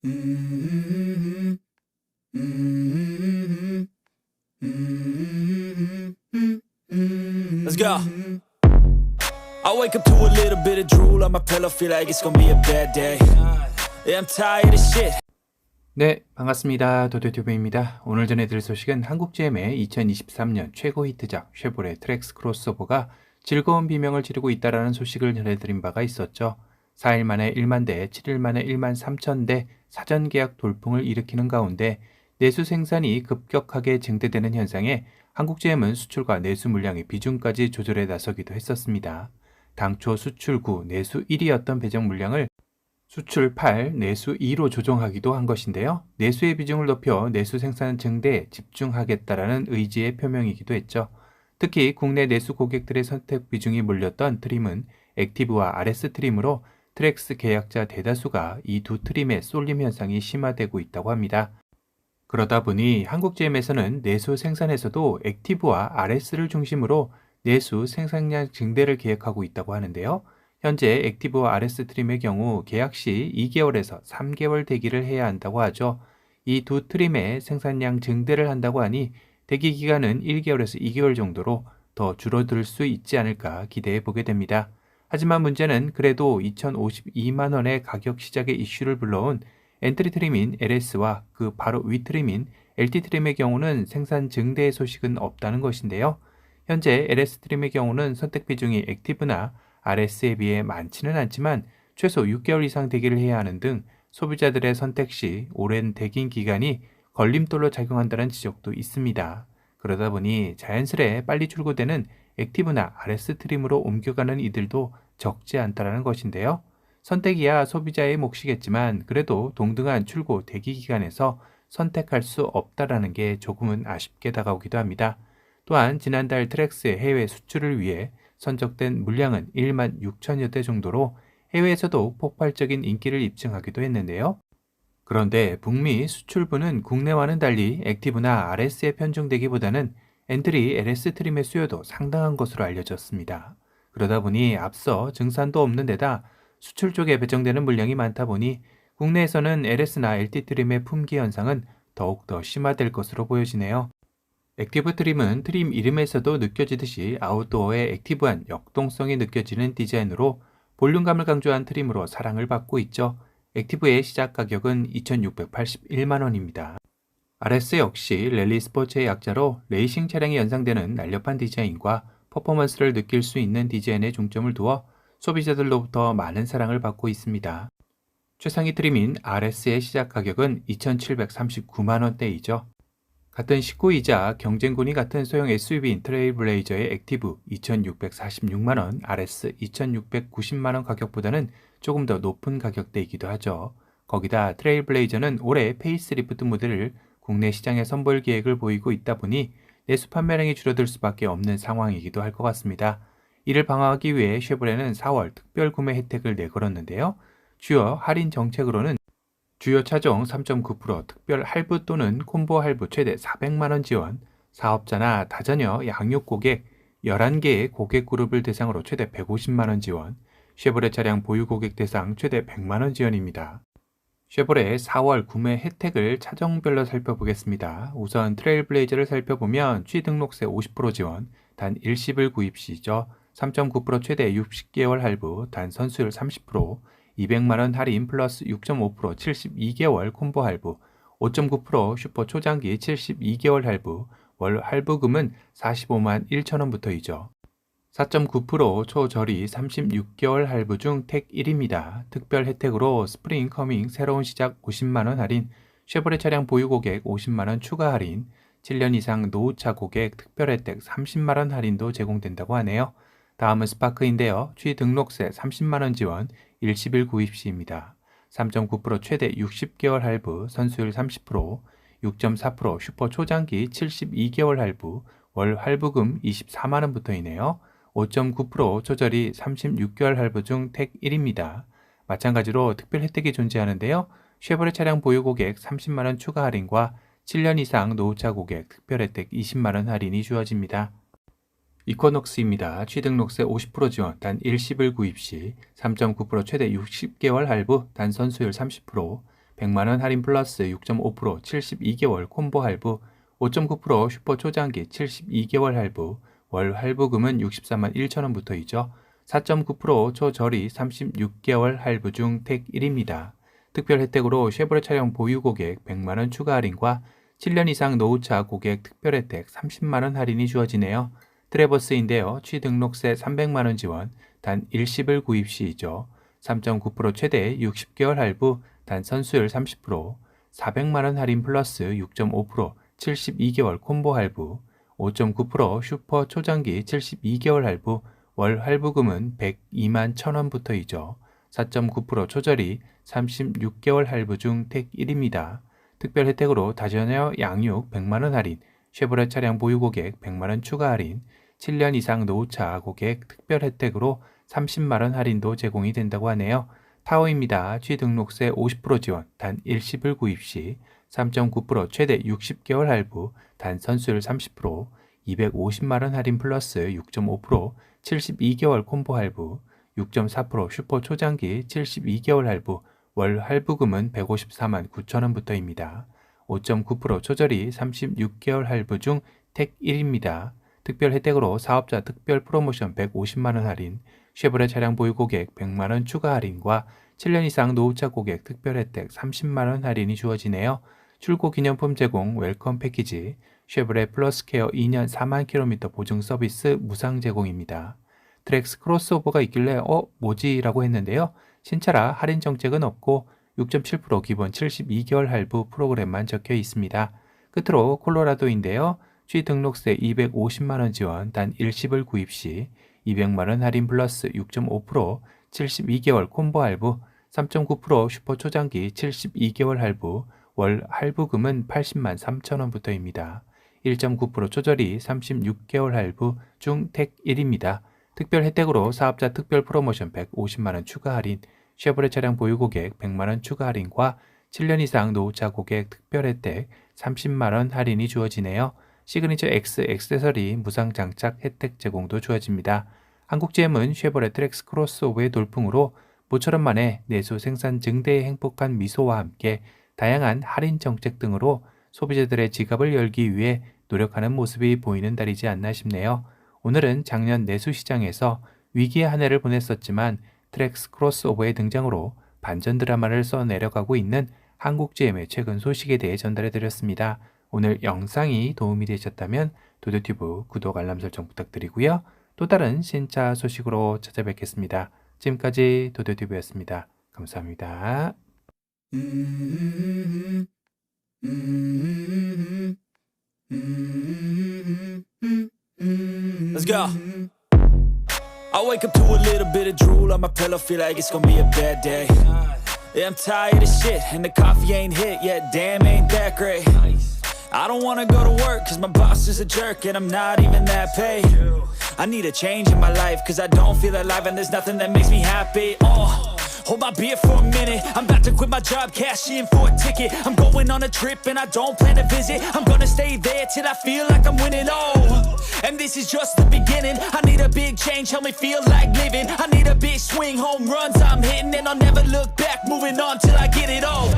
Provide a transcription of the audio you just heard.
Mm-hmm. Mm-hmm. Mm-hmm. Let's go. I wake up to a little bit of drool on my pillow, feel like it's gonna be a bad day. Yeah, I'm tired of shit. 네, 반갑습니다. 도도튜브입니다. 오늘 전해드릴 소식은 한국GM의 2023년 최고 히트작 쉐보레 트랙스 크로스오버가 즐거운 비명을 지르고 있다는 소식을 전해드린 바가 있었죠. 4일 만에 1만 대, 7일 만에 1만 3천 대 사전 계약 돌풍을 일으키는 가운데 내수 생산이 급격하게 증대되는 현상에 한국GM은 수출과 내수 물량의 비중까지 조절해 나서기도 했었습니다. 당초 수출 9, 내수 1위였던 배정 물량을 수출 8, 내수 2로 조정하기도 한 것인데요. 내수의 비중을 높여 내수 생산 증대에 집중하겠다라는 의지의 표명이기도 했죠. 특히 국내 내수 고객들의 선택 비중이 몰렸던 트림은 액티브와 RS 트림으로 트랙스 계약자 대다수가 이 두 트림의 쏠림 현상이 심화되고 있다고 합니다. 그러다 보니 한국GM에서는 내수 생산에서도 액티브와 RS를 중심으로 내수 생산량 증대를 계획하고 있다고 하는데요. 현재 액티브와 RS 트림의 경우 계약 시 2개월에서 3개월 대기를 해야 한다고 하죠. 이 두 트림의 생산량 증대를 한다고 하니 대기 기간은 1개월에서 2개월 정도로 더 줄어들 수 있지 않을까 기대해 보게 됩니다. 하지만 문제는 그래도 2,052만 원의 가격 시작의 이슈를 불러온 엔트리 트림인 LS와 그 바로 위 트림인 LT 트림의 경우는 생산 증대의 소식은 없다는 것인데요. 현재 LS 트림의 경우는 선택 비중이 액티브나 RS에 비해 많지는 않지만 최소 6개월 이상 대기를 해야 하는 등 소비자들의 선택 시 오랜 대기 기간이 걸림돌로 작용한다는 지적도 있습니다. 그러다 보니 자연스레 빨리 출고되는 액티브나 RS 트림으로 옮겨가는 이들도 적지 않다는 것인데요. 선택이야 소비자의 몫이겠지만 그래도 동등한 출고 대기 기간에서 선택할 수 없다라는 게 조금은 아쉽게 다가오기도 합니다. 또한 지난달 트랙스의 해외 수출을 위해 선적된 물량은 1만 6천여 대 정도로 해외에서도 폭발적인 인기를 입증하기도 했는데요. 그런데 북미 수출부는 국내와는 달리 액티브나 RS에 편중되기보다는 엔트리 LS 트림의 수요도 상당한 것으로 알려졌습니다. 그러다 보니 앞서 증산도 없는 데다 수출 쪽에 배정되는 물량이 많다 보니 국내에서는 LS나 LT 트림의 품귀 현상은 더욱더 심화될 것으로 보여지네요. 액티브 트림은 트림 이름에서도 느껴지듯이 아웃도어의 액티브한 역동성이 느껴지는 디자인으로 볼륨감을 강조한 트림으로 사랑을 받고 있죠. 액티브의 시작 가격은 2,681만 원입니다. RS 역시 랠리 스포츠의 약자로 레이싱 차량에 연상되는 날렵한 디자인과 퍼포먼스를 느낄 수 있는 디자인에 중점을 두어 소비자들로부터 많은 사랑을 받고 있습니다. 최상위 트림인 RS의 시작 가격은 2,739만 원대이죠. 같은 식구이자 경쟁군이 같은 소형 SUV인 트레일블레이저의 액티브 2,646만 원, RS 2,690만 원 가격보다는 조금 더 높은 가격대이기도 하죠. 거기다 트레일블레이저는 올해 페이스리프트 모델을 국내 시장에 선보일 계획을 보이고 있다 보니 내수 판매량이 줄어들 수밖에 없는 상황이기도 할 것 같습니다. 이를 방어하기 위해 쉐보레는 4월 특별 구매 혜택을 내걸었는데요. 주요 할인 정책으로는 주요 차종 3.9% 특별 할부 또는 콤보 할부 최대 400만원 지원, 사업자나 다자녀 양육 고객 11개의 고객 그룹을 대상으로 최대 150만원 지원, 쉐보레 차량 보유 고객 대상 최대 100만원 지원입니다. 쉐보레의 4월 구매 혜택을 차종별로 살펴보겠습니다. 우선 트레일블레이저를 살펴보면 취등록세 50% 지원, 단 일시불 구입 시죠. 3.9% 최대 60개월 할부, 단 선수율 30%, 200만원 할인 플러스 6.5% 72개월 콤보 할부, 5.9% 슈퍼 초장기 72개월 할부, 월 할부금은 45만 1천원부터이죠. 4.9% 초저리 36개월 할부 중 택 1입니다. 특별 혜택으로 스프링 커밍 새로운 시작 50만원 할인, 쉐보레 차량 보유 고객 50만원 추가 할인, 7년 이상 노후차 고객 특별 혜택 30만원 할인도 제공된다고 하네요. 다음은 스파크인데요. 취등록세 30만원 지원, 일시불 구입 시입니다. 3.9% 최대 60개월 할부, 선수율 30%, 6.4% 슈퍼 초장기 72개월 할부, 월 할부금 24만원부터이네요. 5.9% 초저리 36개월 할부 중 택 1입니다. 마찬가지로 특별 혜택이 존재하는데요. 쉐보레 차량 보유 고객 30만원 추가 할인과 7년 이상 노후차 고객 특별 혜택 20만원 할인이 주어집니다. 이코녹스입니다. 취등록세 50% 지원, 단 일시불 구입 시 3.9% 최대 60개월 할부, 단 선수율 30%, 100만원 할인 플러스 6.5% 72개월 콤보 할부, 5.9% 슈퍼 초장기 72개월 할부, 월 할부금은 64만 1천원부터이죠. 4.9% 초저리 36개월 할부 중 택 1입니다. 특별 혜택으로 쉐보레 차량 보유 고객 100만원 추가 할인과 7년 이상 노후차 고객 특별 혜택 30만원 할인이 주어지네요. 트래버스인데요. 취등록세 300만원 지원, 단 일시불 구입 시이죠. 3.9% 최대 60개월 할부, 단 선수율 30%, 400만원 할인 플러스 6.5% 72개월 콤보 할부, 5.9% 슈퍼 초장기 72개월 할부, 월 할부금은 102만 1천원부터이죠. 4.9% 초저리 36개월 할부 중 택 1입니다. 특별 혜택으로 다전혀 양육 100만원 할인, 쉐보레 차량 보유 고객 100만원 추가 할인, 7년 이상 노후차 고객 특별 혜택으로 30만원 할인도 제공이 된다고 하네요. 타워입니다. 취등록세 50% 지원, 단 일시불 구입 시, 3.9% 최대 60개월 할부, 단 선수율 30%, 250만원 할인 플러스 6.5% 72개월 콤보 할부, 6.4% 슈퍼 초장기 72개월 할부, 월 할부금은 154만 9천원부터입니다. 5.9% 초저리 36개월 할부 중 택 1입니다. 특별 혜택으로 사업자 특별 프로모션 150만원 할인, 쉐보레 차량 보유 고객 100만원 추가 할인과 7년 이상 노후차 고객 특별 혜택 30만원 할인이 주어지네요. 출고 기념품 제공 웰컴 패키지, 쉐보레 플러스 케어 2년 4만 킬로미터 보증 서비스 무상 제공입니다. 트랙스 크로스오버가 있길래 뭐지? 라고 했는데요. 신차라 할인 정책은 없고 6.7% 기본 72개월 할부 프로그램만 적혀 있습니다. 끝으로 콜로라도인데요. 취등록세 250만원 지원, 단 일시불 구입 시, 200만원 할인 플러스 6.5% 72개월 콤보 할부, 3.9% 슈퍼 초장기 72개월 할부, 월 할부금은 80만 3천원부터입니다. 1.9% 초저리 36개월 할부 중 택 1입니다. 특별 혜택으로 사업자 특별 프로모션 150만원 추가 할인, 쉐보레 차량 보유 고객 100만원 추가 할인과 7년 이상 노후차 고객 특별 혜택 30만원 할인이 주어지네요. 시그니처 X 액세서리 무상 장착 혜택 제공도 주어집니다. 한국GM은 쉐보레 트랙스 크로스오버의 돌풍으로 모처럼 만에 내수 생산 증대의 행복한 미소와 함께 다양한 할인 정책 등으로 소비자들의 지갑을 열기 위해 노력하는 모습이 보이는 달이지 않나 싶네요. 오늘은 작년 내수 시장에서 위기의 한 해를 보냈었지만 트랙스 크로스오버의 등장으로 반전 드라마를 써내려가고 있는 한국GM의 최근 소식에 대해 전달해드렸습니다. 오늘 영상이 도움이 되셨다면 도도튜브 구독 알람 설정 부탁드리고요. 또 다른 신차 소식으로 찾아뵙겠습니다. 지금까지 도도튜브였습니다. 감사합니다. Let's go. I wake up to a little bit of drool on my pillow, feel like it's gonna be a bad day. Yeah, I'm tired of shit, and the coffee ain't hit yet, damn, ain't that great. I don't wanna go to work, cause my boss is a jerk, and I'm not even that paid. I need a change in my life, cause I don't feel alive, and there's nothing that makes me happy. Hold my beer for a minute, I'm about to quit my job, cash in for a ticket. I'm going on a trip and I don't plan to visit. I'm gonna stay there till I feel like I'm winning, and this is just the beginning. I need a big change, help me feel like living. I need a big swing, home runs I'm hitting, and I'll never look back, moving on till I get it all.